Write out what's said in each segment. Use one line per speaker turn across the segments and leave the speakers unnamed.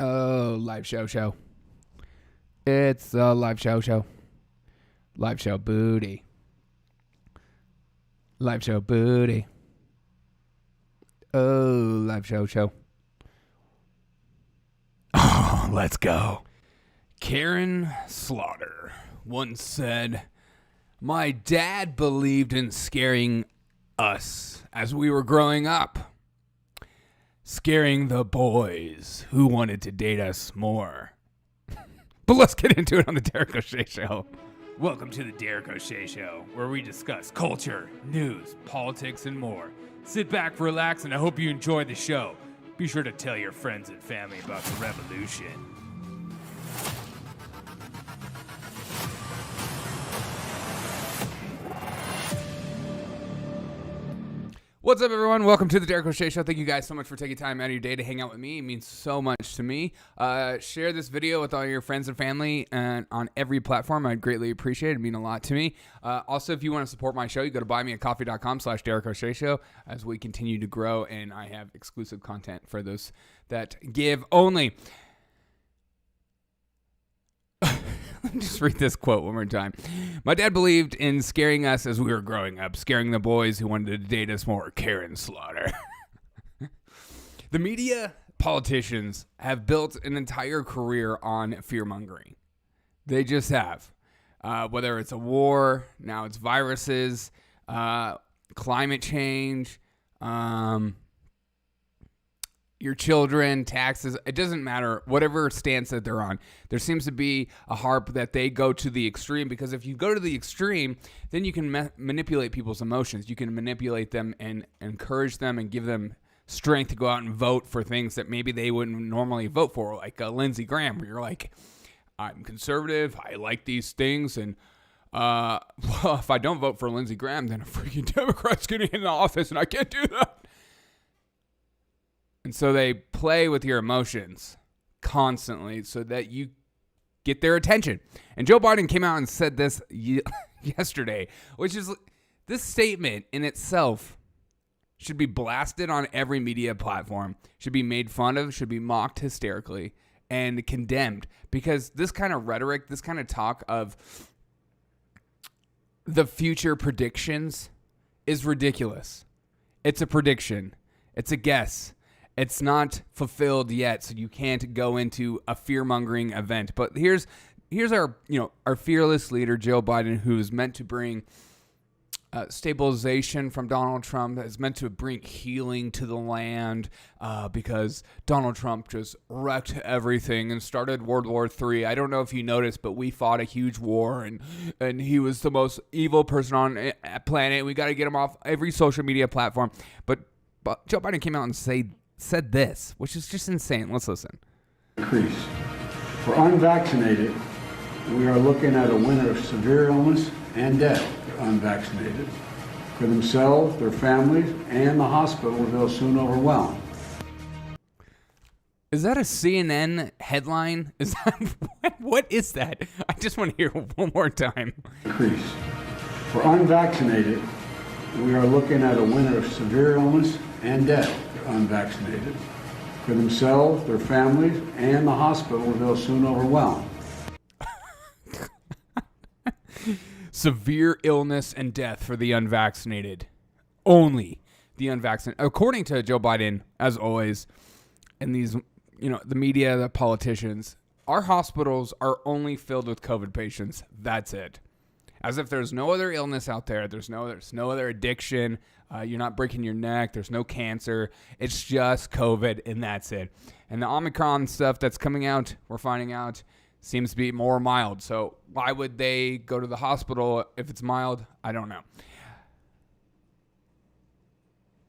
Oh, live show. It's a live show. Live show booty. Live show booty. Oh, live show. Oh, let's go. Karen Slaughter once said, "My dad believed in scaring us as we were growing up. Scaring the boys who wanted to date us more." But let's get into it on the Derek O'Shea Show. Welcome to the Derek O'Shea Show, where we discuss culture, news, politics, and more. Sit back, relax, and I hope you enjoy the show. Be sure to tell your friends and family about the revolution. What's up, everyone? Welcome to the Derek O'Shea Show. Thank you guys so much for taking time out of your day to hang out with me. It means so much to me. Share this video with all your friends and family and on every platform. I'd greatly appreciate it. It'd mean a lot to me. Also, if you want to support my show, you go to buymeacoffee.com/Derek O'Shea Show as we continue to grow, and I have exclusive content for those that give only. Let me just read this quote one more time. "My dad believed in scaring us as we were growing up, scaring the boys who wanted to date us more." Karen Slaughter. The media, politicians have built an entire career on fear-mongering. They just have. Whether it's a war, now it's viruses, climate change, your children, taxes, it doesn't matter, whatever stance that they're on. There seems to be a harp that they go to the extreme, because if you go to the extreme, then you can manipulate people's emotions. You can manipulate them and encourage them and give them strength to go out and vote for things that maybe they wouldn't normally vote for, like Lindsey Graham, where you're like, I'm conservative, I like these things, and well, if I don't vote for Lindsey Graham, then a freaking Democrat's getting in the office, and I can't do that. And so they play with your emotions constantly so that you get their attention. And Joe Biden came out and said this yesterday, which is, this statement in itself should be blasted on every media platform, should be made fun of, should be mocked hysterically and condemned, because this kind of rhetoric, this kind of talk of the future predictions is ridiculous. It's a prediction. It's a guess. It's not fulfilled yet, so you can't go into a fear-mongering event. But here's our fearless leader, Joe Biden, who is meant to bring stabilization from Donald Trump, is meant to bring healing to the land, because Donald Trump just wrecked everything and started World War III. I don't know if you noticed, but we fought a huge war, and he was the most evil person on the planet. We got to get him off every social media platform. But Joe Biden came out and said this, which is just insane. Let's listen.
Increase. For unvaccinated, we are looking at a winter of severe illness and death for unvaccinated. For themselves, their families, and the hospital they'll soon overwhelm.
Is that a CNN headline? Is that what is that? I just want to hear it one more time.
Increase. For unvaccinated, we are looking at a winter of severe illness and death for unvaccinated. For themselves, their families, and the hospital they'll soon overwhelm.
Severe illness and death for the unvaccinated. Only the unvaccinated. According to Joe Biden, as always, and these, the media, the politicians, our hospitals are only filled with COVID patients. That's it. As if there's no other illness out there. There's no other addiction. You're not breaking your neck. There's no cancer. It's just COVID, and that's it. And the Omicron stuff that's coming out, we're finding out, seems to be more mild. So why would they go to the hospital if it's mild? I don't know.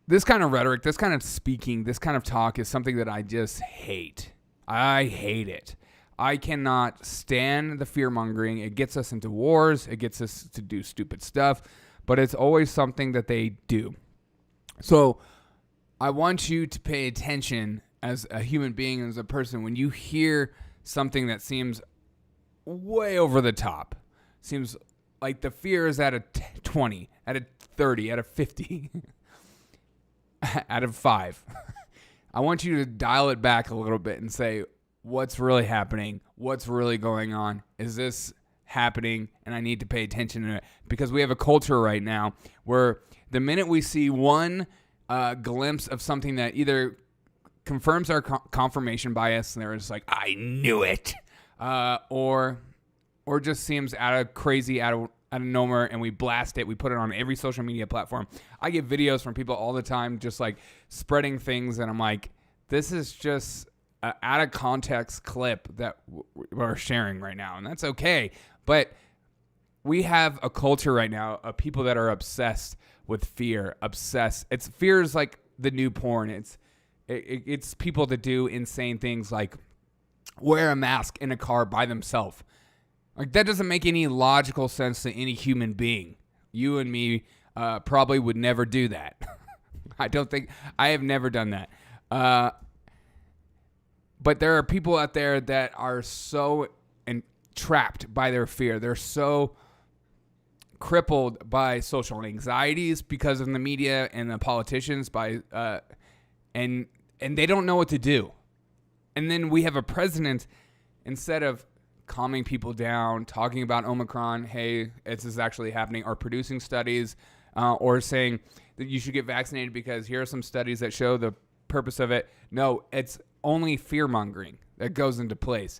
This kind of rhetoric, this kind of speaking, this kind of talk is something that I just hate. I hate it. I cannot stand the fear-mongering. It gets us into wars. It gets us to do stupid stuff. But it's always something that they do. So I want you to pay attention as a human being, as a person, when you hear something that seems way over the top, seems like the fear is at a 20, at a 30, at a 50, out of 5. I want you to dial it back a little bit and say, what's really happening, what's really going on. Is this happening? And I need to pay attention to it, because we have a culture right now where the minute we see one glimpse of something that either confirms our confirmation bias, and they're just like, I knew it, or just seems crazy out of nowhere, and we blast it. We put it on every social media platform. I get videos from people all the time just like spreading things, and I'm like, this is just an out of context clip that we're sharing right now, and that's okay. But we have a culture right now of people that are obsessed with fear. Fear is like the new porn. It's people that do insane things like wear a mask in a car by themselves. Like, that doesn't make any logical sense to any human being. You and me probably would never do that. I have never done that. But there are people out there that are so trapped by their fear. They're so crippled by social anxieties because of the media and the politicians, and they don't know what to do. And then we have a president, instead of calming people down, talking about Omicron, hey, this is actually happening, or producing studies, or saying that you should get vaccinated because here are some studies that show the purpose of it. No, it's only fear-mongering that goes into place.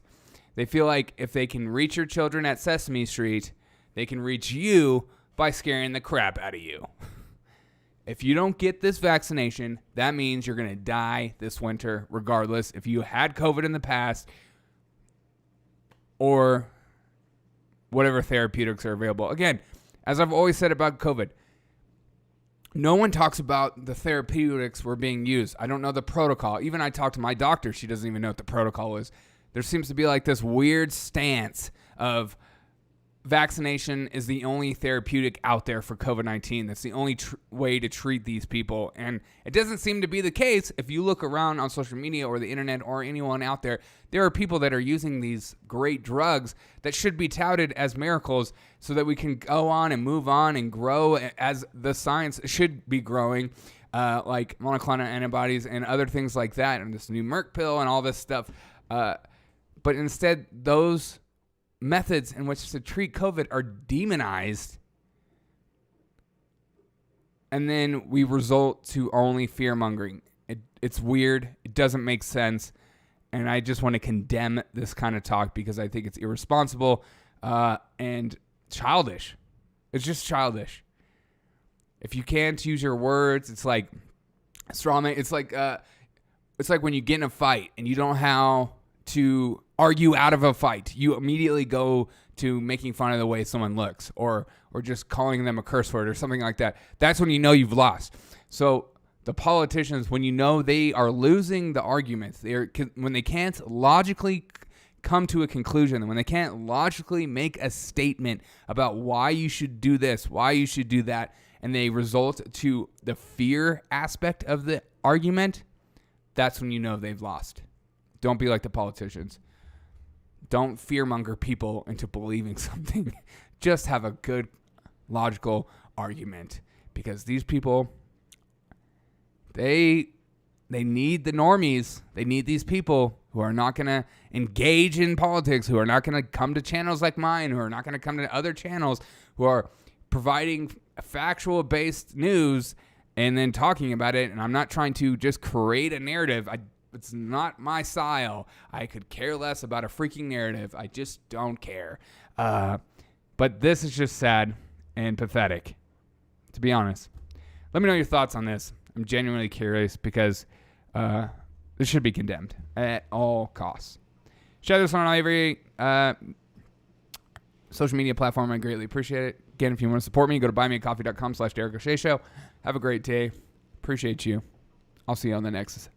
They feel like if they can reach your children at Sesame Street, they can reach you by scaring the crap out of you. If you don't get this vaccination, that means you're going to die this winter regardless if you had COVID in the past or whatever therapeutics are available. Again, as I've always said about COVID, no one talks about the therapeutics were being used. I don't know the protocol. Even I talked to my doctor. She doesn't even know what the protocol is. There seems to be like this weird stance of vaccination is the only therapeutic out there for COVID-19. That's the only way to treat these people. And it doesn't seem to be the case. If you look around on social media or the internet or anyone out there, there are people that are using these great drugs that should be touted as miracles so that we can go on and move on and grow as the science should be growing, like monoclonal antibodies and other things like that, and this new Merck pill and all this stuff. But instead, those methods in which to treat COVID are demonized, and then we result to only fear-mongering. It's weird. It doesn't make sense, and I just want to condemn this kind of talk because I think it's irresponsible and childish. It's just childish. If you can't use your words, it's like strawman. It's like when you get in a fight and you don't know how to argue out of a fight. You immediately go to making fun of the way someone looks or just calling them a curse word or something like that. That's when you know you've lost. So the politicians, when you know they are losing the arguments, when they can't logically come to a conclusion, and when they can't logically make a statement about why you should do this, why you should do that, and they result to the fear aspect of the argument, that's when you know they've lost. Don't be like the politicians. Don't fearmonger people into believing something. Just have a good, logical argument. Because these people, they need the normies. They need these people who are not going to engage in politics, who are not going to come to channels like mine, who are not going to come to other channels, who are providing factual-based news and then talking about it. And I'm not trying to just create a narrative. It's not my style. I could care less about a freaking narrative. I just don't care. But this is just sad and pathetic, to be honest. Let me know your thoughts on this. I'm genuinely curious because this should be condemned at all costs. Share this on every social media platform. I greatly appreciate it. Again, if you want to support me, go to buymeacoffee.com/Derek O'Shea Show. Have a great day. Appreciate you. I'll see you on the next.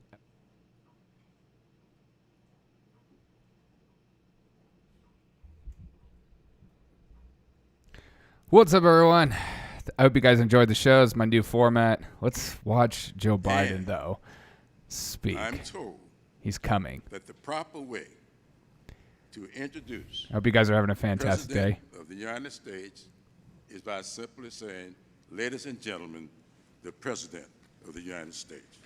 What's up, everyone? I hope you guys enjoyed the show. It's my new format. Let's watch Joe Biden, though, speak.
I'm told
he's coming.
that the proper way to introduce
I hope you guys are having a fantastic day.
President of the United States is by simply saying, ladies and gentlemen, the President of the United States.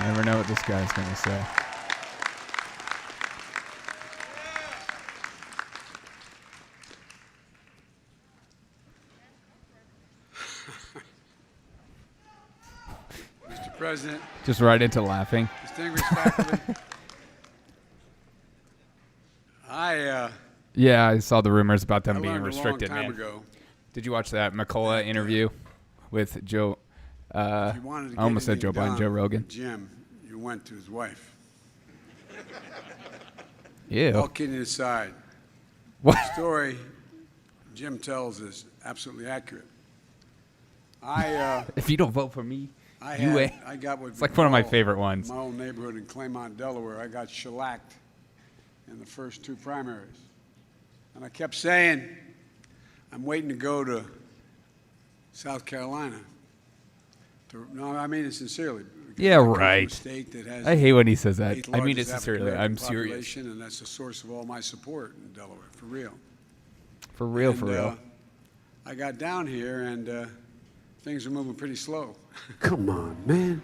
Never know what this guy's going to say.
Mr. President.
Just right into laughing.
Distinguished faculty.
Yeah, I saw the rumors about them
I
being
learned
restricted,
a long time
man.
ago.
Did you watch that McCullough interview with Joe?
If you wanted to
I almost
get
said Joe
anything
Biden,
done
Joe Rogan.
with Jim, you went to his wife.
Ew.
All kidding aside,
What?
the story Jim tells is absolutely accurate.
If you don't vote for me,
I got what
it's like one of my favorite ones.
My own neighborhood in Claymont, Delaware. I got shellacked in the first 2 primaries. And I kept saying, I'm waiting to go to South Carolina. No, I mean it sincerely.
Yeah,
I come from a
right.
state that has
I hate when he says
the
that.
eighth
I mean it
largest
sincerely. I'm
African-American
serious.
population, and that's the source of all my support in Delaware, for real.
For real,
And,
for real.
I got down here, and things are moving pretty slow.
Come on, man.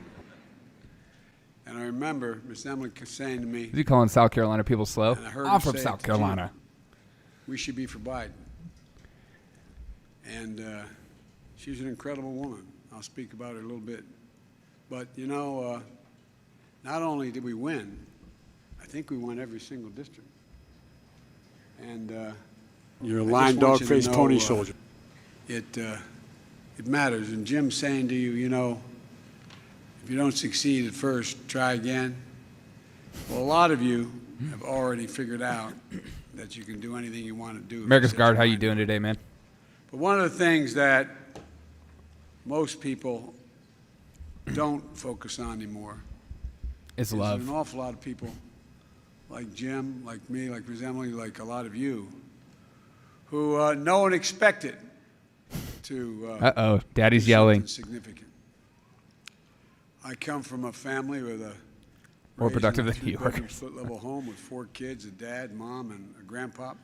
And I remember Miss Emily saying to me,
Is he calling South Carolina people slow?
And I heard
I'm
her
from
say it
South
to Jim.
Carolina.
we should be for Biden. And she's an incredible woman. I'll speak about her a little bit. But, you know, not only did we win, I think we won every single district. And
You're a
I
lying
just want you to
dog-faced
know,
pony soldier.
It matters. And Jim's saying to you, you know, if you don't succeed at first, try again. Well, a lot of you have already figured out that you can do anything you want to do. if you
America's
set
Guard,
your
how you
mind to
doing
it.
today, man?
But one of the things that most people don't focus on anymore
It's
is
love.
an awful lot of people like Jim, like me, like Ms. Emily, like a lot of you, who no one expected to
Uh-oh, Daddy's
do
yelling.
something significant. I come from a family with a
More
raised
productive
in a
than New
three-bedroom,
Yorkers.
foot-level home with 4 kids, a dad, mom, and a grandpop.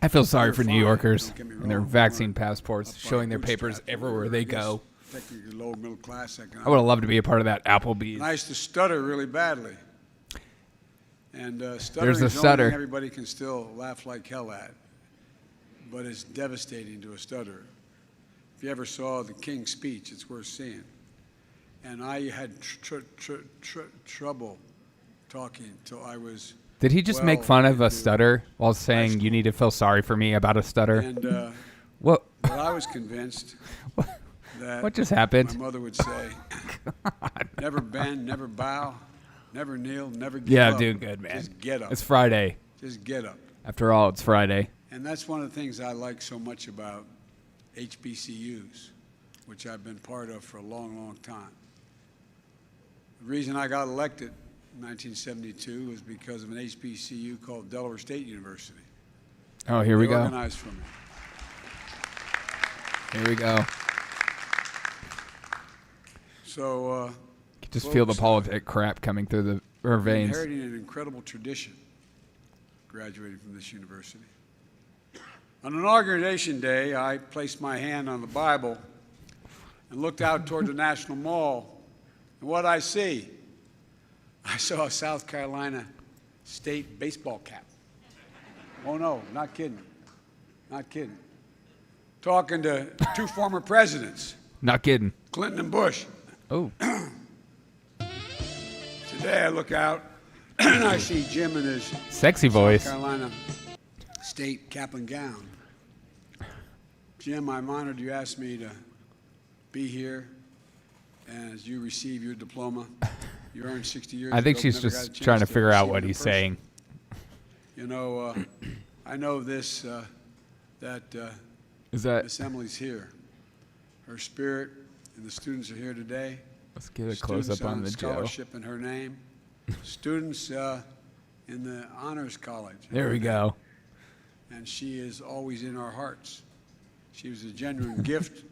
I feel sorry
They're
for New
fine,
Yorkers
don't get me
and their
wrong.
vaccine
We're
passports,
up by
showing their
bootstraps.
papers everywhere
We're,
they
I guess,
go.
Technically low middle class economic.
I would have loved to be a part of that Applebee's.
And I used to stutter really badly. And stuttering
There's a
is the only
stutter.
thing everybody can still laugh like hell at. But it's devastating to a stutterer. If you ever saw the King's speech, it's worth seeing. And I had trouble talking till I was.
Did he just
well
make fun of a
into
stutter while
high
saying you
school.
need to feel sorry for me about a stutter?
And
What?
but I was convinced that
What just
my
happened?
mother would say, never bend, never bow, never kneel, never give
Yeah,
up.
I'm doing good, man.
Just get up.
It's Friday.
Just get up.
After all, it's Friday.
And that's one of the things I like so much about HBCUs, which I've been part of for a long, long time. The reason I got elected in 1972 was because of an HBCU called Delaware State University.
Oh, here we
They
go.
organized for me.
Here we go.
So
You can just feel the
folks,
politic crap coming through our veins.
inheriting an incredible tradition graduating from this university. On Inauguration Day, I placed my hand on the Bible and looked out toward the National Mall. And what I see, I saw a South Carolina State baseball cap. Oh no, not kidding. Not kidding. Talking to 2 former presidents,
Not kidding.
Clinton and Bush.
Oh,
Today I look out and I see Jim in his
sexy voice.
South Carolina State cap and gown. Jim, I'm honored you asked me to be here as you receive your diploma. You earned 60 years
I think
ago,
she's
never got a
just
chance
trying to figure out
receive
what
it in
he's
person.
saying.
You know, I know this, that
Is that?
Miss Emily's here. Her spirit and the students are here today.
Let's get a close up on the Joe.
scholarship in her name. Students in the Honors College. in
There
her
we
name.
go.
And she is always in our hearts. She was a genuine gift,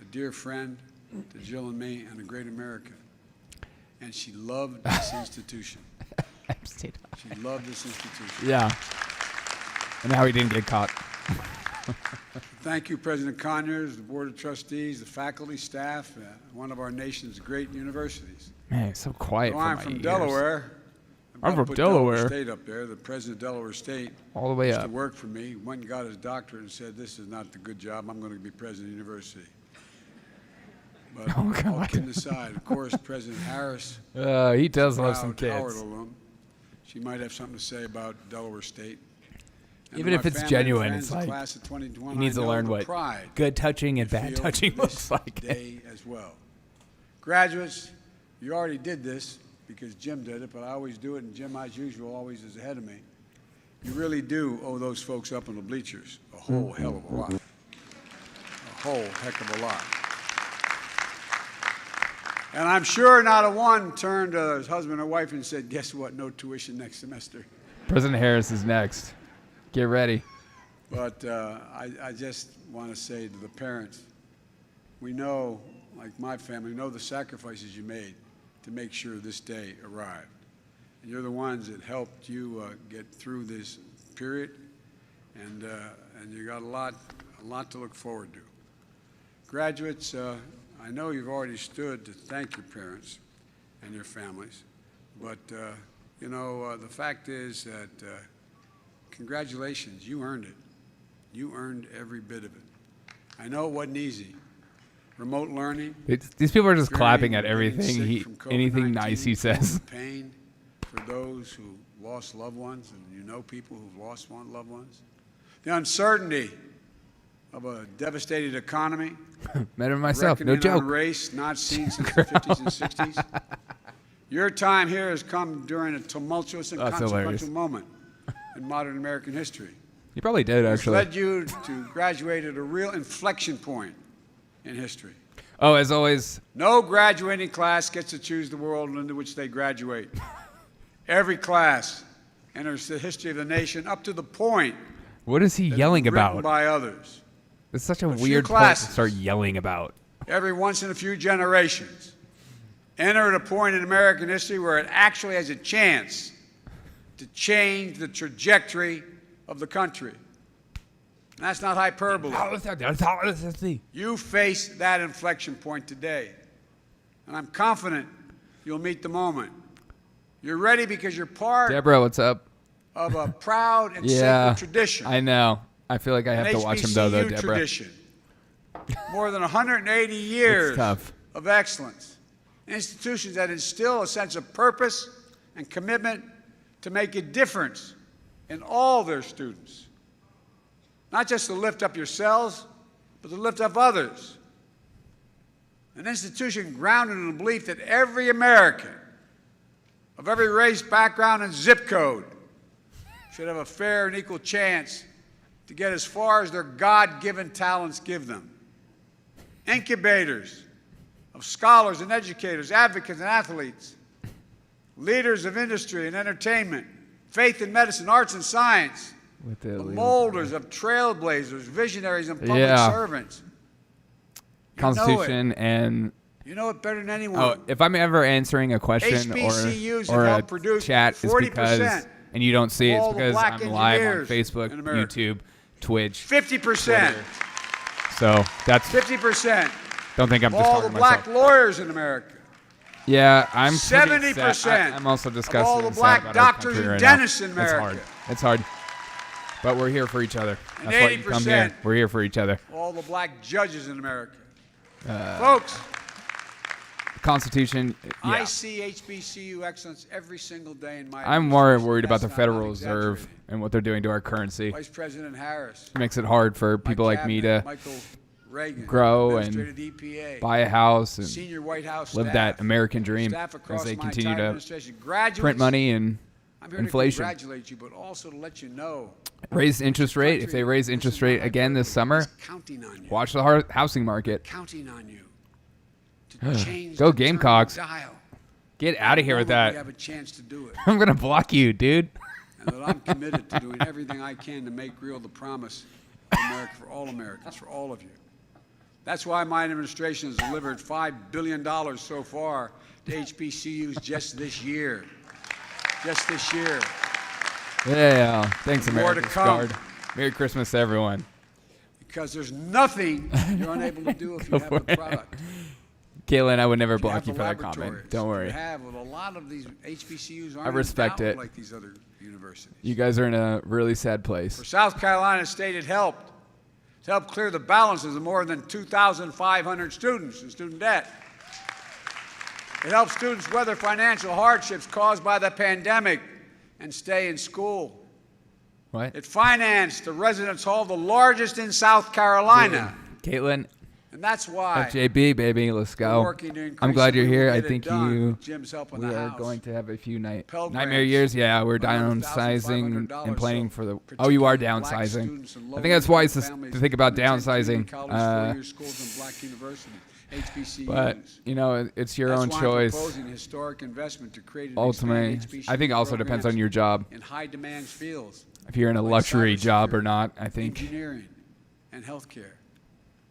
a dear friend to Jill and me, and a great American. And she loved this institution. She loved this institution.
Yeah. And how he didn't get caught.
Thank you, President Conyers, the Board of Trustees, the faculty, staff, one of our nation's great universities.
Man, it's so quiet
So
for
I'm
my
from
ears.
Delaware.
I'm from
put
Delaware.
State up there. The president of Delaware State
All the way
used
up.
to work for me, went and got his doctorate and said, this is not the good job. I'm going to be president of the university. But
Oh, God.
all kidding aside, of course, President Harris,
He does love some
proud Howard
kids.
alum. She might have something to say about Delaware State. And
Even
to
if
my
it's
family and
genuine,
friends,
it's
the
like
class of 2021,
he needs
I
to
know
learn
the
what
pride
good touching and
they
bad
feel
touching
for
looks
this
like.
day as well. Graduates, you already did this because Jim did it, but I always do it, and Jim, as usual, always is ahead of me. You really do owe those folks up on the bleachers a whole hell of a lot. A whole heck of a lot. And I'm sure not a one turned to his husband or wife and said, guess what, no tuition next semester.
President Harris is next. Get ready.
But I just want to say to the parents, we know, like my family, know the sacrifices you made to make sure this day arrived. And you're the ones that helped you get through this period, and you got a lot to look forward to. Graduates, I know you've already stood to thank your parents and your families, but you know, the fact is that congratulations, you earned it. You earned every bit of it. I know it wasn't easy. Remote learning.
These people are just clapping at
getting
everything.
sick from
Anything
COVID-19,
nice he says.
Pain for those who lost loved ones, and you know people who've lost loved ones. The uncertainty of a devastated economy.
Met him myself. No
reckoning on
joke.
race not seen since the 50s and 60s. Your time here has come during a tumultuous and
That's
consequential
hilarious.
moment in modern American history.
He probably did,
It's
actually.
led you to graduate at a real inflection point in history.
Oh, as always,
No graduating class gets to choose the world into which they graduate. Every class enters the history of the nation up to the point
what is he
that
yelling
it's written
about?
by others.
It's such a
few
weird point to
classes.
start yelling about.
Every once in a few generations, enter at a point in American history where it actually has a chance to change the trajectory of the country. That's not hyperbole. You face that inflection point today, and I'm confident you'll meet the moment. You're ready because you're part
Deborah, what's up?
of a proud and
Yeah,
sacred tradition.
I know. I feel like I have
An
to watch him though,
HBCU
Deborah.
tradition. More than 180 years
tough.
of excellence. Institutions that instill a sense of purpose and commitment to make a difference in all their students. Not just to lift up yourselves, but to lift up others. An institution grounded in the belief that every American, of every race, background, and zip code, should have a fair and equal chance to get as far as their God-given talents give them. Incubators of scholars and educators, advocates and athletes, leaders of industry and entertainment, faith and medicine, arts and science, the molders of trailblazers, visionaries, and public servants.
Constitution and
you know it better than anyone.
oh, if I'm ever answering a question
HBCUs
or
have
a
helped produce
chat, it's
40%
because and you don't see it, it's
all the
because
black
I'm live on
engineers
Facebook,
in America.
YouTube, Twitch.
50%.
So that's
50%.
don't think I'm
Of
just
all the
talking to
black
myself.
lawyers in America.
Yeah, I'm
70%
I'm also
of
disgusted
all the
and sad
black
about our
doctors
country
and
right now.
dentists in
It's
America.
hard. It's hard. But we're here for each other.
And
That's why you come here.
80%
We're here for each other.
All the black judges in America. Folks,
Constitution,
I
yeah.
see HBCU excellence every single day in my
I'm more
administration.
worried about the
That's
Federal
not
Reserve
exaggerating.
and what they're doing to our currency.
Vice President Harris.
It makes it hard for
my
people like me
cabinet,
to
Michael Reagan,
grow and
Administrator EPA,
buy a house and
senior White House
live
staff,
that American dream
staff
as
across
they
my
continue
entire
to
administration. Graduates,
print money and
I'm here
inflation.
to congratulate you, but also to let you know
Raise interest rate. If they raise interest rate again this summer,
counting on you.
watch the housing market.
Counting on you to change
Go
the turn
Gamecocks.
dial.
Get out of here with
Moment we
that.
have a chance to do it,
I'm going to block you, dude.
and that I'm committed to doing everything I can to make real the promise of America for all Americans, for all of you. That's why my administration has delivered $5 billion so far to HBCUs just this year. Just this year.
Yeah. Thanks,
More to
America's
come.
Guard. Merry Christmas to everyone.
Because there's nothing you're unable to do if you have the product.
Caitlin, I would never
You
block
have
you
the
for that comment.
laboratories.
Don't worry.
You have with a lot of these HBCUs aren't
I respect
endowed
it.
like these other universities.
You guys are in a really sad place.
For South Carolina State, it helped to help clear the balances of more than 2,500 students in student debt. It helps students weather financial hardships caused by the pandemic and stay in school.
What?
It financed the Residence Hall, the largest in South Carolina.
Caitlin,
And that's why
FJB, baby, let's
we're
go.
working to increase
I'm glad
it.
you're
We
here.
will
I
get it
think
done with Jim's help in
we
the
are
House.
going to have a few
Pell
nightmare
Grants,
years. Yeah, we're downsizing and planning for the. Oh, you are downsizing. I think that's wise to think about downsizing. But you know, it's your own choice. Ultimately, I think it also depends on your job.
In high demand fields.
If you're in a
like
luxury job or
cybersecurity,
not, I think
engineering and healthcare.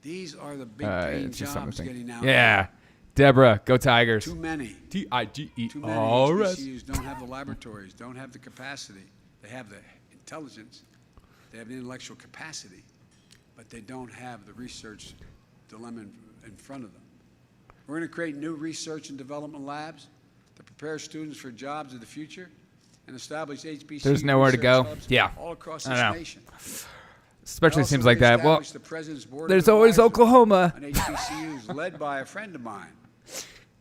These are the big paying
it's just
jobs
something.
getting out.
Yeah, Deborah, go Tigers.
Too many.
T-I-G-E.
Too many
All right.
HBCUs don't have the laboratories, don't have the capacity. They have the intelligence, they have the intellectual capacity, but they don't have the research dilemma in front of them. We're going to create new research and development labs to prepare students for jobs of the future and establish HBCU
There's nowhere to go.
hubs
Yeah.
all across
I
this
know.
nation.
Especially
Also
seems like that. Well,
reestablished the President's Board of
there's always
Advisors
Oklahoma.
on HBCUs led by a friend of mine.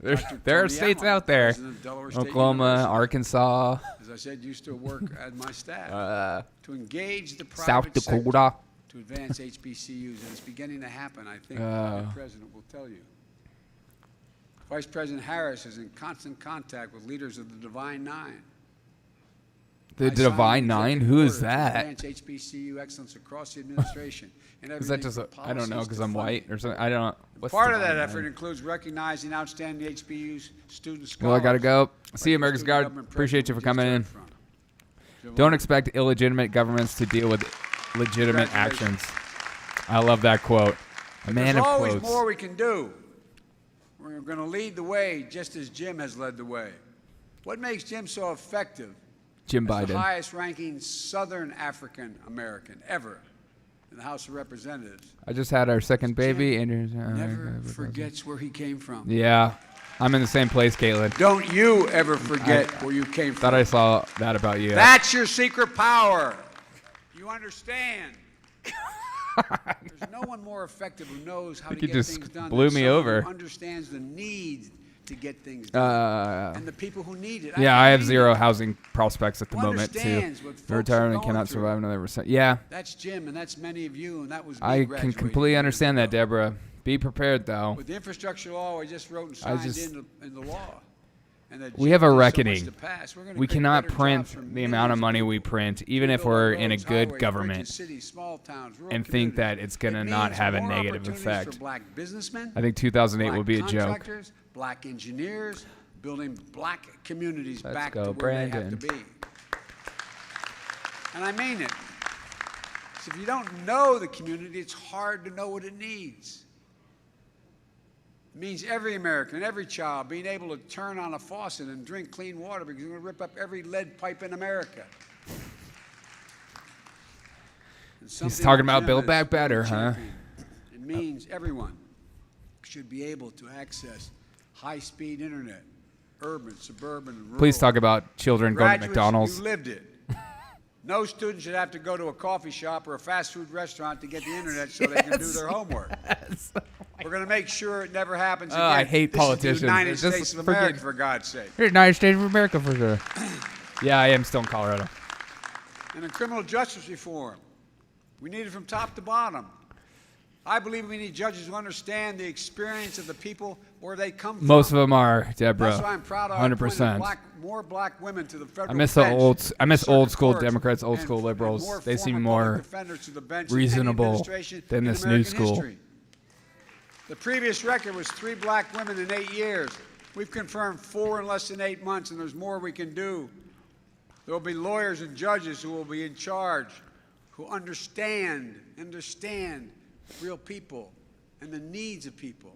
There are
Tony
states
Allen,
out there.
president of Delaware State
Oklahoma,
University.
Arkansas,
As I said, used to work at my staff to engage the private
South
sector
Dakota.
to advance HBCUs, and it's beginning to happen. I think the president will tell you. Vice President Harris is in constant contact with leaders of the Divine Nine.
The
I signed
Divine
an
Nine?
executive
Who is
order to
that?
advance HBCU excellence across the administration. And
Is that
everything
just
from
I don't know
policies
because
to
I'm white
funding.
or something. I don't. What's
Part of
Divine
that
Nine?
effort includes recognizing outstanding HBCUs students.
Well, I gotta go. See you, America's Guard. Appreciate you for coming in. Don't expect illegitimate governments to deal with legitimate actions. I love that quote. A man
There's
of
always
quotes.
more we can do. We're going to lead the way just as Jim has led the way. What makes Jim so effective?
Jim
As the
Biden.
highest-ranking Southern African American ever in the House of Representatives.
I just had our second baby.
Never forgets where he came from.
Yeah, I'm in the same place, Caitlin.
Don't you ever forget where you came from.
Thought I saw that about you.
That's your secret power. You understand. There's no one more effective who knows how to
You
get
just
things done.
blew
than
me
someone
over.
Who understands the need to get things done and the people who need it.
Yeah, I have
mean
zero
it.
housing prospects at the
Who
moment too.
understands what folks are
Retirement
going
cannot
through.
survive another recession. Yeah,
That's Jim, and that's many of you, and that was me
I can
graduating
completely
years
understand that,
ago.
Deborah. Be prepared though.
With the infrastructure law, I just wrote and
I
signed
just-
in the law. And that
We
Jim
have a
did so much
reckoning.
to pass. We're gonna
We
create
cannot
better
print
jobs for
the amount of
millions
money
people.
we print, even if
Build
we're
our
in a
roads,
good
highways,
government,
bridges, cities, small towns, rural
and think that
communities.
it's going to
It
not
means
have a
more
negative
opportunities
effect.
For black businessmen,
I think 2008
black
will be a joke.
contractors, black engineers, building black communities
Let's
back
go,
to where they
Brandon.
have to be. And I mean it. So if you don't know the community, it's hard to know what it needs. It means every American, every child being able to turn on a faucet and drink clean water because we're going to rip up every lead pipe in America.
He's talking about Build Back Better, huh?
It means everyone should be able to access high-speed internet, urban, suburban, and rural.
Please talk about children going to
Graduates,
McDonald's.
You lived it. No student should have to go to a coffee shop or a fast food restaurant to get the internet so they can do their homework. We're going to make sure it never happens again.
I hate
This is
politicians.
the United
Just
States of America,
forget-
for God's sake.
United States of America for sure. Yeah, I am still in Colorado.
And in criminal justice reform, we need it from top to bottom. I believe we need judges who understand the experience of the people where they come from.
Most of them are, Deborah.
That's why I'm proud of
100%.
more black women to the federal
I miss
bench,
I miss
circuit
old school
courts,
Democrats, old
and-
school
and
liberals.
more
They seem
former
more
public defenders to the bench than any
reasonable
administration
than
in
this new
American
school.
history. The previous record was 3 black women in 8 years. We've confirmed 4 in less than 8 months, and there's more we can do. There will be lawyers and judges who will be in charge, who understand real people and the needs of people.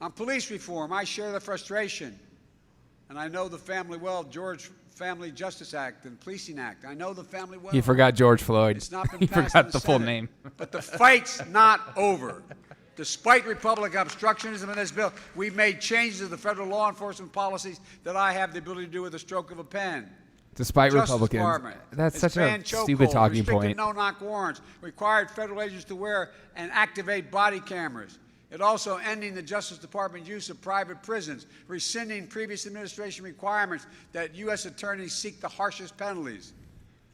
On police reform, I share the frustration, and I know the family well. George Family Justice Act and Policing Act. I know the family well.
He forgot George Floyd.
It's not been
He
passed in
forgot the full
Senate.
name.
But the fight's not over. Despite Republican obstructionism in this bill, we've made changes to the federal law enforcement policies that I have the ability to do with a stroke of a pen.
Despite
Justice
Republicans.
Department
That's
has
such a
banned
stupid
chokeholds,
talking
restricted
point.
no-knock warrants, required federal agents to wear and activate body cameras. It also ending the Justice Department's use of private prisons, rescinding previous administration requirements that U.S. attorneys seek the harshest penalties.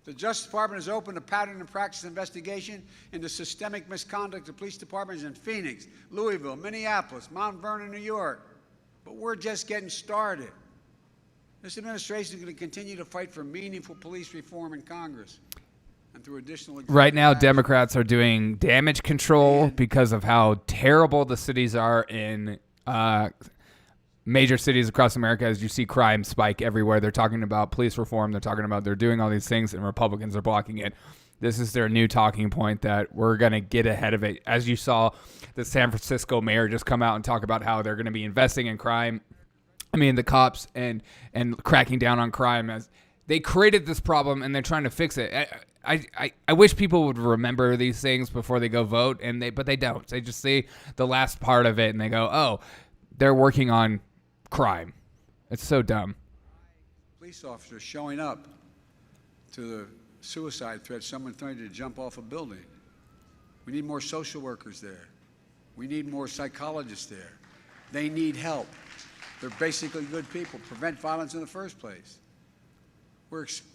The Justice Department has opened a pattern and practice investigation into systemic misconduct of police departments in Phoenix, Louisville, Minneapolis, Mount Vernon, New York. But we're just getting started. This administration is going to continue to fight for meaningful police reform in Congress and through additional.
Right now,
action.
Democrats are doing damage control because of how terrible the cities are in major cities across America. As you see crime spike everywhere, they're talking about police reform. They're talking about they're doing all these things, and Republicans are blocking it. This is their new talking point that we're going to get ahead of it. As you saw the San Francisco mayor just come out and talk about how they're going to be investing in crime. I mean, the cops and cracking down on crime as they created this problem and they're trying to fix it. I wish people would remember these things before they go vote, but they don't. They just see the last part of it and they go, oh, they're working on crime. It's so dumb.
Police officers showing up to the suicide threat, someone trying to jump off a building. We need more social workers there. We need more psychologists there. They need help. They're basically good people. Prevent violence in the first place.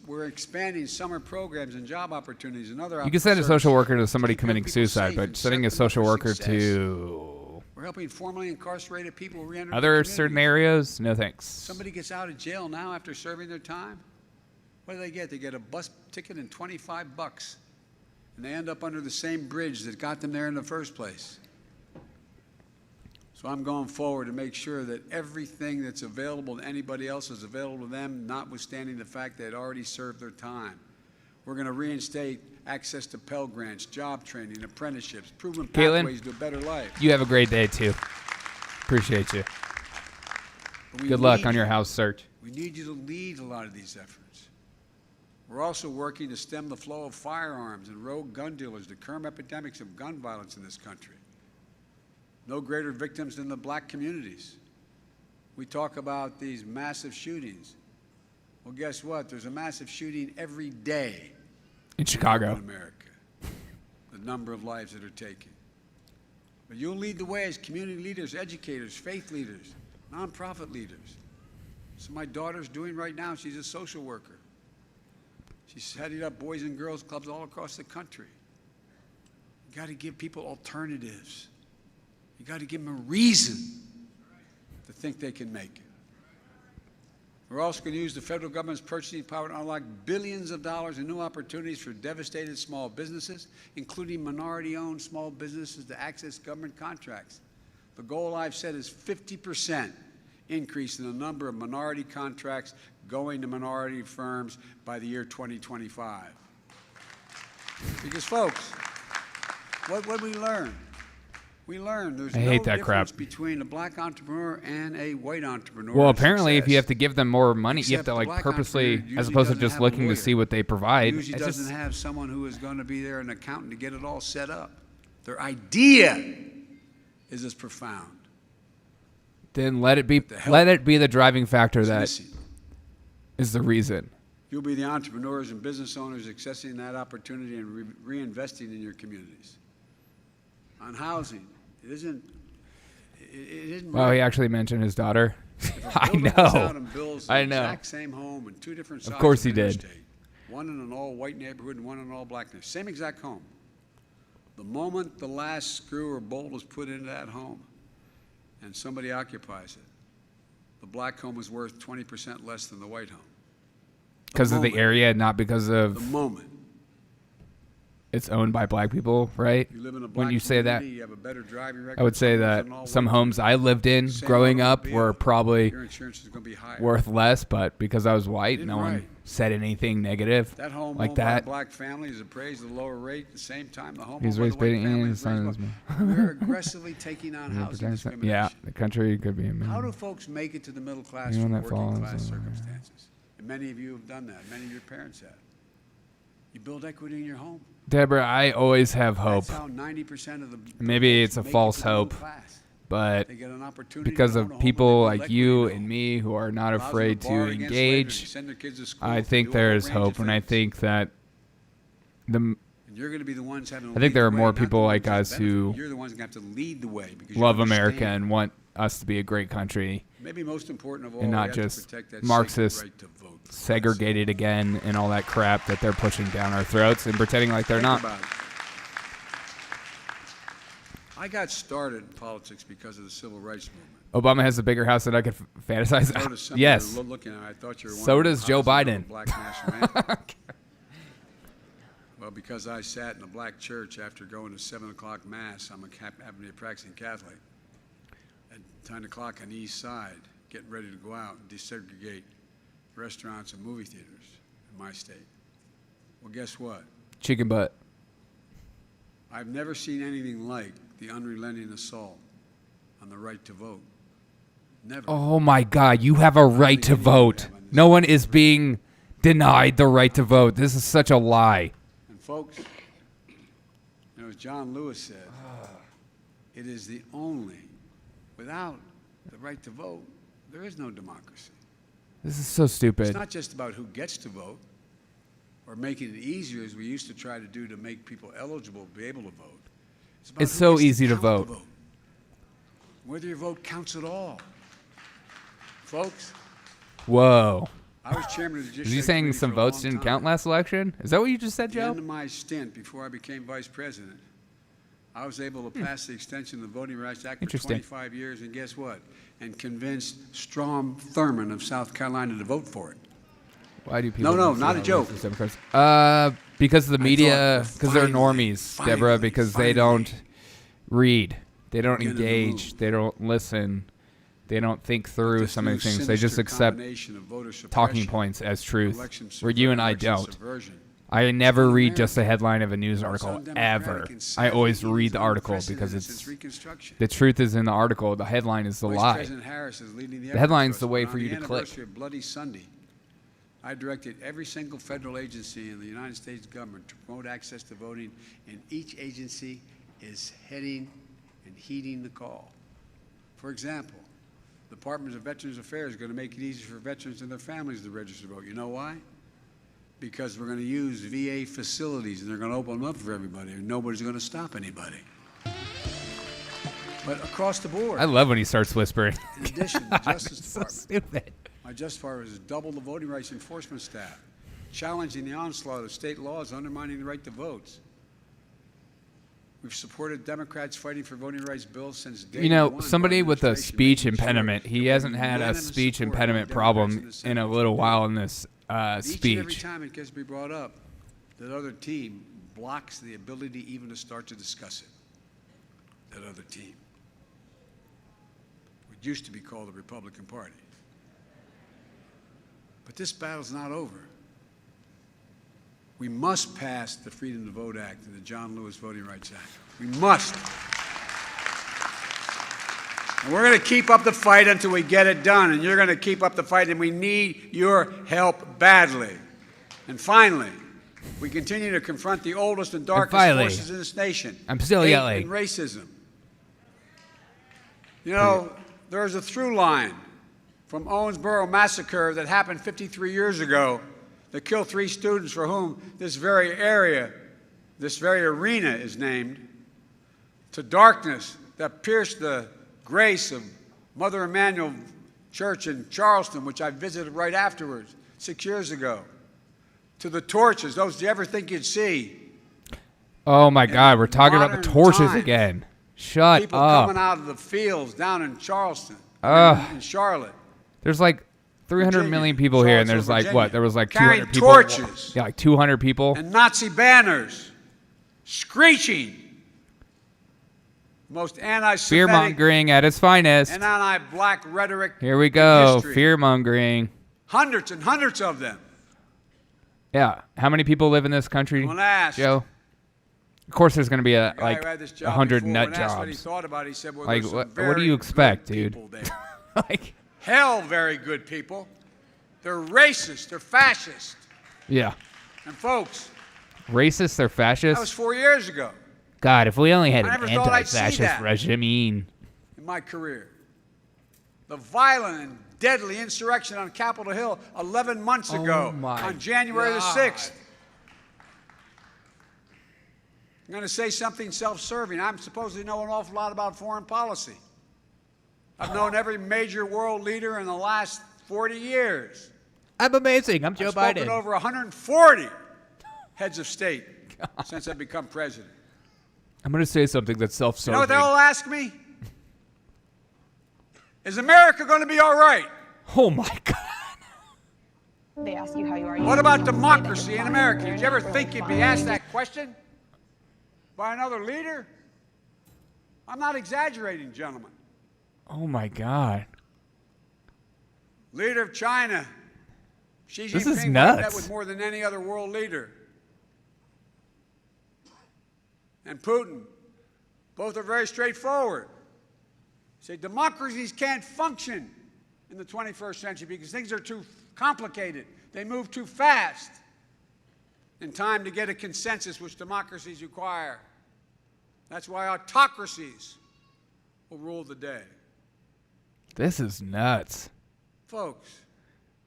We're expanding summer programs and job opportunities and other.
You can send a social worker to somebody
keep
committing
people
suicide,
safe
but
and
sending a
set them up
social
for
worker
success.
to
We're helping formerly incarcerated people re-enter
other
the
certain
community.
areas, no thanks.
Somebody gets out of jail now after serving their time. What do they get? They get a bus ticket and $25, and they end up under the same bridge that got them there in the first place. So I'm going forward to make sure that everything that's available to anybody else is available to them, notwithstanding the fact they'd already served their time. We're going to reinstate access to Pell Grants, job training, apprenticeships, proven
Caitlin,
pathways to a better life.
You have a great day, too. Appreciate you.
But we
Good luck
need
on your
you.
house search.
We need you to lead a lot of these efforts. We're also working to stem the flow of firearms and rogue gun dealers, the current epidemics of gun violence in this country. No greater victims than the black communities. We talk about these massive shootings. Well, guess what? There's a massive shooting every day
In Chicago.
in America. The number of lives that are taken. But you'll lead the way as community leaders, educators, faith leaders, nonprofit leaders. So my daughter's doing right now, she's a social worker. She's heading up boys and girls clubs all across the country. You got to give people alternatives. You got to give them a reason to think they can make it. We're also going to use the federal government's purchasing power to unlock billions of dollars in new opportunities for devastated small businesses, including minority-owned small businesses to access government contracts. The goal I've set is 50% increase in the number of minority contracts going to minority firms by the year 2025. Because, folks, what we learn? We learned there's
I
no
hate that
difference
crap.
between a black entrepreneur and a white entrepreneur.
Well,
in
apparently, if you
success.
have to give them more money, you have
Except
to
the
like
black
purposely,
entrepreneur
as
usually
opposed to
doesn't
just
have a
looking to
lawyer.
see what they provide.
Usually
It's
doesn't
just-
have someone who is going to be there, an accountant, to get it all set up. Their idea is as profound.
Then let it be.
the help
Let it be the driving factor
It's
that
missing.
is the reason.
You'll be the entrepreneurs and business owners accessing that opportunity and reinvesting in your communities. On housing, it isn't
Well,
right.
he actually mentioned his daughter.
If a
I
builder goes out
know.
and builds
I
the
know.
exact same home in two different sides
course
of
he
an
did.
interstate, one in an all-white neighborhood and one in an all-black neighborhood, same exact home. The moment the last screw or bolt is put into that home and somebody occupies it, the black home is worth 20% less than the white home.
Because of the
moment.
area, not because
The
of
moment
it's owned by black people, right?
you live in a black
When you say that,
community, you have a better driving record.
I would say
Some lives
that
in an
some
all-white
homes I lived in
Same
growing up
automobile,
were probably
your insurance is going to be higher.
worth less, but because I was white,
Did
no one
right.
said anything negative
That home
like
owned by a
that.
black family is appraised at a lower rate. At the same time, the home
He's
owned
raised
by the
by
white family
his
is
son
raised
is
by. We're aggressively taking on housing discrimination.
Yeah, the country could be a
How do
minimum.
folks make it to the middle class
Anyone
from
that
working
falls
class
over.
circumstances? And many of you have done that. Many of your parents have. You build equity in your home.
Deborah, I always have hope.
That's how 90% of the
Maybe
folks
it's a
make it
false
to the middle
hope,
class.
but
They get an opportunity
because
to own
of
a home
people
and they build
like
equity
you
in the
and
home.
me who are not
Allows them
afraid
to borrow
to
against slavery,
engage,
send their kids to school,
I
to
think
do a whole
there is
range of
hope, and I
things.
think that
And you're going to be the ones having to
I think
lead
there
the
are
way,
more
not the
people
ones
like
just
us
benefit.
who
You're the ones going to have to lead the way because you
love America
understand.
and want us to be a great country
Maybe most important of all,
and
we
not
have to
just
protect that
Marxist,
sacred right to vote.
segregated again, and all that crap that they're pushing down our throats and pretending like they're
Think
not.
about it. I got started in politics because of the civil rights movement.
Obama has a bigger house than I could fantasize.
I noticed something
Yes.
you were looking at. I thought you were
So
wondering
does
how
Joe
it build a
Biden.
Black national anthem. Well, because I sat in a black church after going to 7 o'clock mass, I'm happen to be a practicing Catholic. At 10 o'clock on the east side, getting ready to go out and desegregate restaurants and movie theaters in my state. Well, guess what?
Chicken butt.
I've never seen anything like the unrelenting assault on the right to vote. Never.
Oh my God, you have a right to vote. No one is being denied the right to vote. This is such a lie.
And folks, as John Lewis said, it is the only, without the right to vote, there is no democracy.
This is so stupid.
It's not just about who gets to vote or making it easier as we used to try to do to make people eligible to be able to vote. About
It's
who
so
gets
easy to
count
vote.
the vote. Whether your vote counts at all. Folks,
Whoa.
I was chairman of the
Is
Judiciary
he saying
Committee
some
for a
votes
long
didn't
time.
count last election? Is that what you just said,
At the end
Joe?
of my stint, before I became vice president, I was able to pass the extension of the Voting Rights Act for
Interesting.
25 years, and guess what? And convinced Strom Thurmond of South Carolina to vote for it.
Why do people?
No,
do
not a
that
joke.
with Democrats? Because of the media,
thought,
because they're
finally,
normies, Deborah, because they
finally,
don't read, they don't
get in the
engage,
mood.
they don't listen, they don't think through
This
some of
new
the things. They just
sinister
accept
combination of voter
talking
suppression,
points as truth,
election
where you and I
election
don't.
subversion,
I never read
un-American.
just the headline of a news
it's
article,
undemocratic
ever.
and
I
sadly
always
even
read the article
unprecedented
because
since
it's
Reconstruction.
the truth is in the article. The headline is the
Vice
lie.
President Harris is leading the
The headline's
effort
the
to us,
way
but
for
on
you
the
to click.
anniversary of Bloody Sunday, I directed every single federal agency in the United States government to promote access to voting, and each agency is heading and heeding the call. For example, the Department of Veterans Affairs is going to make it easier for veterans and their families to register to vote. You know why? Because we're going to use VA facilities, and they're going to open them up for everybody, and nobody's going to stop anybody. But across the board,
I love when he starts whispering.
in addition, the Justice
so
Department,
stupid.
my Justice Department has doubled the voting rights enforcement staff, challenging the onslaught of state laws undermining the right to vote. We've supported Democrats fighting for voting rights bills since day
You know,
one.
somebody
by
with a
administration,
speech
making sure
impediment, he
there
hasn't
was
had a
unanimous
speech
support
impediment
among
problem
Democrats the
in a
Senate
little
to do
while
it.
in this
Each and every
speech.
time it gets to be brought up, that other team blocks the ability even to start to discuss it. That other team. What used to be called the Republican Party. But this battle's not over. We must pass the Freedom to Vote Act and the John Lewis Voting Rights Act. We must. And we're going to keep up the fight until we get it done, and you're going to keep up the fight, and we need your help badly. And finally, we continue to confront the oldest and darkest
finally,
forces in this nation.
I'm still
hate
yelling.
and racism. You know, there's a through line from Owensboro massacre that happened 53 years ago that killed 3 students for whom this very area, this very arena is named, to darkness that pierced the grace of Mother Emanuel Church in Charleston, which I visited right afterwards 6 years ago, to the torches, those you ever think you'd see.
Oh my God, we're talking about the
modern
torches
times,
again. Shut
People
up.
coming out of the fields down in Charleston, in Charlotte.
There's like 300
Virginia,
million people here, and there's
Charlottesville,
like
Virginia,
what? There was like
carrying
200 people.
torches.
Yeah, like 200 people.
And Nazi banners, screeching. Most anti-Semitic
Fear mongering at its finest.
and anti-black rhetoric.
Here we
in
go.
history.
Fear mongering.
Hundreds and hundreds of them.
Yeah. How many people live in this country,
When asked,
Joe? Of course, there's going to be
a guy who had this job
100
before,
nut
when asked what he
jobs.
thought about it, he said, well,
Like,
there's some
what do
very
you expect,
good
dude?
people there.
Like,
Hell, very good people. They're racist. They're fascist.
Yeah.
And folks,
Racist or fascist?
that was 4 years ago
God, if we only had
I
an
never thought I'd see
anti-fascist
that.
regime.
in my career. The violent and deadly insurrection on Capitol Hill 11 months ago on January the 6th. I'm going to say something self-serving. I'm supposed to know an awful lot about foreign policy. I've known every major world leader in the last 40 years.
I'm amazing. I'm Joe
I've spoken
Biden.
to over 140 heads of state since I've become president.
I'm going to say something that's
You
self-serving.
know what they'll ask me? Is America going to be all right?
Oh, my God.
They ask you how you are.
What about democracy in America? Did you ever think you'd be asked that question by another leader? I'm not exaggerating, gentlemen.
Oh, my God.
Leader of China, Xi
This is
Jinping,
nuts.
met with more than any other world leader. And Putin, both are very straightforward. Say democracies can't function in the 21st century because things are too complicated. They move too fast in time to get a consensus, which democracies require. That's why autocracies will rule the day.
This is nuts.
Folks,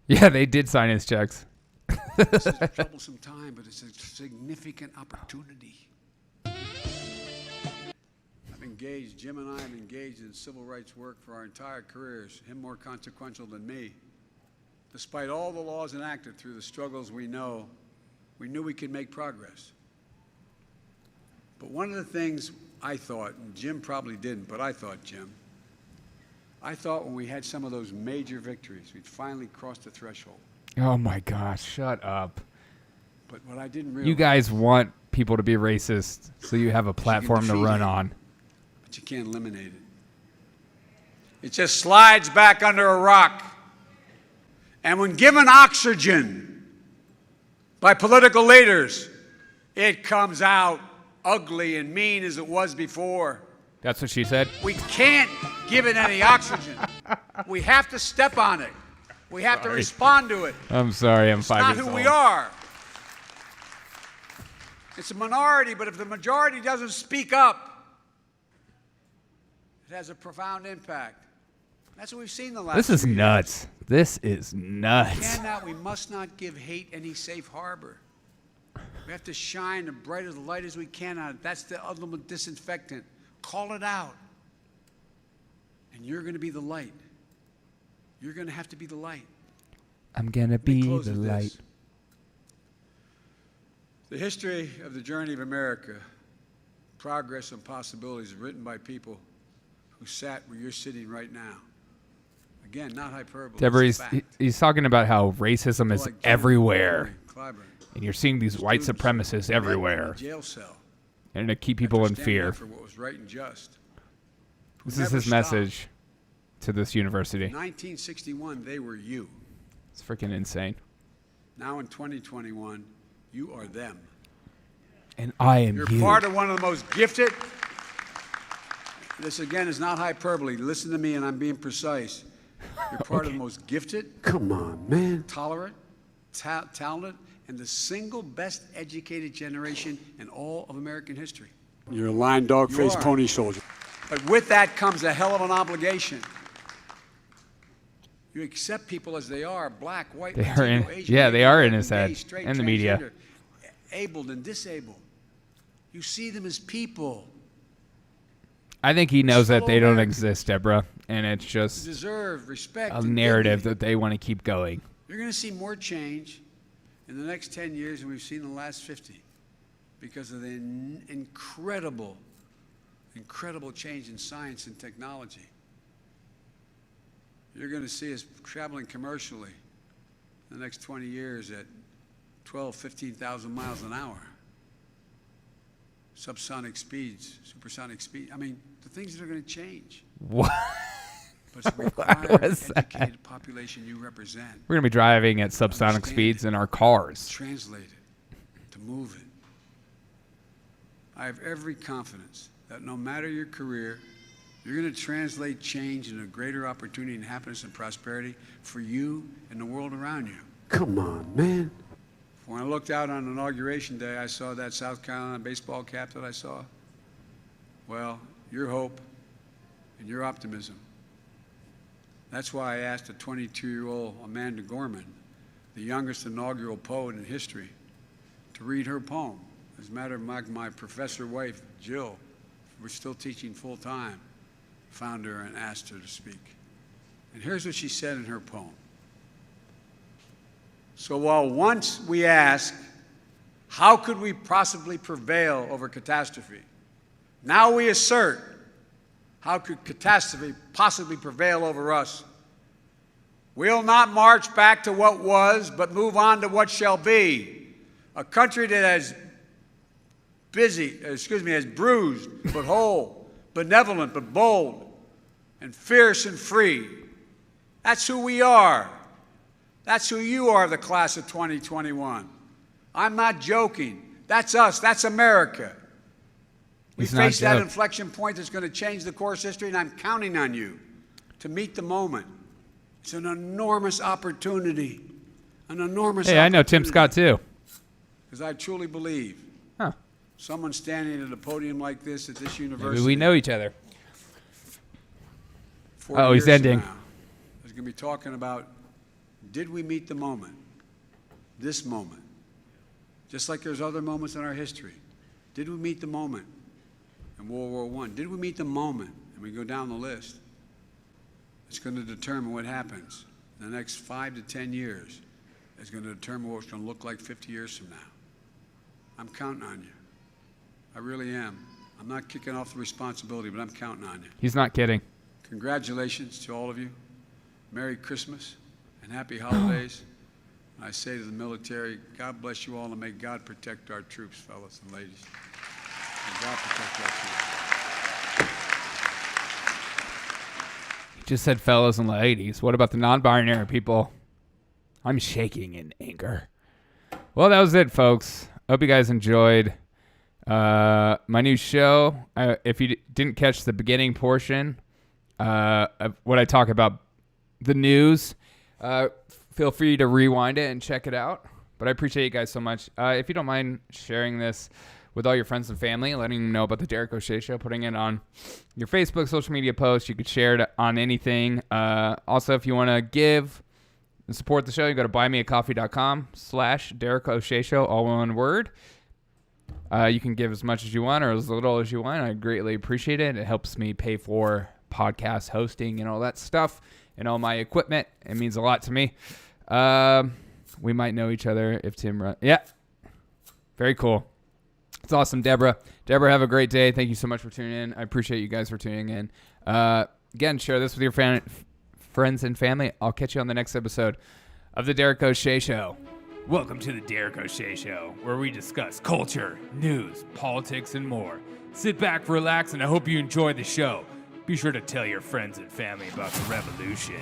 Yeah, they did sign his checks.
this is a troublesome time, but it's a significant opportunity. Jim and I have engaged in civil rights work for our entire careers, him more consequential than me. Despite all the laws enacted through the struggles we knew we could make progress. But one of the things I thought, and Jim probably didn't, but I thought, Jim, I thought when we had some of those major victories, we'd finally crossed the threshold.
Oh, my gosh. Shut up.
But what I didn't realize...
You guys want people to be racist so you have a platform to run on.
But you can't eliminate it. It just slides back under a rock. And when given oxygen by political leaders, it comes out ugly and mean as it was before.
That's what she said?
We can't give it any oxygen. We have to step on it. We have to respond to it.
I'm sorry. I'm
It's
5
not
years
who
old.
we are. It's a minority, but if the majority doesn't speak up, it has a profound impact. That's what we've seen the last
This is
few years.
nuts. This is nuts.
We must not give hate any safe harbor. We have to shine the brightest light as we can on it. That's the ultimate disinfectant. Call it out. And you're going to be the light. You're going to have to be the light.
I'm going to
Let me
be
close
the
with
light.
this. The history of the journey of America, progress and possibilities written by people who sat where you're sitting right now. Again, not hyperbole.
Deborah,
it's a fact.
he's talking about how racism is
Like Jim
everywhere.
Clyburn,
And you're seeing these white
students
supremacists
in
everywhere.
the jail cell.
And to keep people in
Standing
fear.
up for what was right and just. Who
This is
never
his
stopped.
message to this university.
In 1961, they were you.
It's freaking insane.
Now in 2021, you are them.
And I am
You're
you.
part of one of the most gifted. This again is not hyperbole. Listen to me, and I'm being precise. You're part of the most gifted,
Come on, man.
tolerant, talented, and the single best educated generation in all of American history.
You're a lying dog-faced
are.
pony soldier.
But with that comes a hell of an obligation. You accept people as they are, black, white,
They are
Latino,
in-
Asian,
yeah, they are in
gay,
his head,
straight,
and the media.
transgender, abled and disabled. You see them as people.
I think he knows that
fellow
they don't
Americans.
exist, Deborah. And it's
You
just
deserve respect.
a
and
narrative
dignity.
that they want to keep going.
You're going to see more change in the next 10 years than we've seen in the last 50 because of the incredible change in science and technology. You're going to see us traveling commercially in the next 20 years at 12, 15,000 miles an hour. Subsonic speeds, supersonic speed. I mean, the things that are going to change.
What?
But it's required
was that?
educated population you represent.
We're going to be driving at subsonic
Understand
speeds
it.
in our cars.
Translate it, to move it. I have every confidence that no matter your career, You're going to translate change into greater opportunity and happiness and prosperity for you and the world around you.
Come on, man.
When I looked out on Inauguration Day, I saw that South Carolina baseball cap that I saw. Well, your hope and your optimism. That's why I asked a 22-year-old Amanda Gorman, the youngest inaugural poet in history, to read her poem. As a matter of fact, my professor wife, Jill, we're still teaching full-time, found her and asked her to speak. And here's what she said in her poem. So while once we asked, how could we possibly prevail over catastrophe? Now we assert, how could catastrophe possibly prevail over us? We'll not march back to what was, but move on to what shall be. A country that is bruised but whole, benevolent but bold, and fierce and free. That's who we are. That's who you are, the class of 2021. I'm not joking. That's us. That's America. We face that inflection point that's going to change the course of history, and I'm counting on you to meet the moment. It's an enormous opportunity. An enormous opportunity.
Hey, I know Tim Scott, too.
Because I truly believe someone standing at a podium like this at this university.
Maybe we know each other.
Oh,
he's ending.
Is going to be talking about, did we meet the moment? This moment. Just like there's other moments in our history. Did we meet the moment in World War I? Did we meet the moment? And we go down the list. It's going to determine what happens in the next 5 to 10 years. It's going to determine what it's going to look like 50 years from now. I'm counting on you. I really am. I'm not kicking off the responsibility, but I'm counting on you.
He's not kidding.
Congratulations to all of you. Merry Christmas and happy holidays. I say to the military, God bless you all, and may God protect our troops, fellas and ladies. May God protect our troops.
He just said fellas and ladies. What about the non-binary people? I'm shaking in anger. Well, that was it, folks. Hope you guys enjoyed my new show. If you didn't catch the beginning portion of what I talk about, the news, feel free to rewind it and check it out. But I appreciate you guys so much. If you don't mind sharing this with all your friends and family, letting them know about the Derek O'Shea Show, putting it on your Facebook, social media posts, you could share it on anything. Also, if you want to give and support the show, you go to buymeacoffee.com/Derek O'Shea Show, all one word. You can give as much as you want or as little as you want. I greatly appreciate it. It helps me pay for podcast hosting and all that stuff and all my equipment. It means a lot to me. We might know each other if Tim runs. Yeah. Very cool. It's awesome, Deborah. Deborah, have a great day. Thank you so much for tuning in. I appreciate you guys for tuning in. Again, share this with your friends and family. I'll catch you on the next episode of The Derek O'Shea Show. Welcome to The Derek O'Shea Show, where we discuss culture, news, politics, and more. Sit back, relax, and I hope you enjoy the show. Be sure to tell your friends and family about the revolution.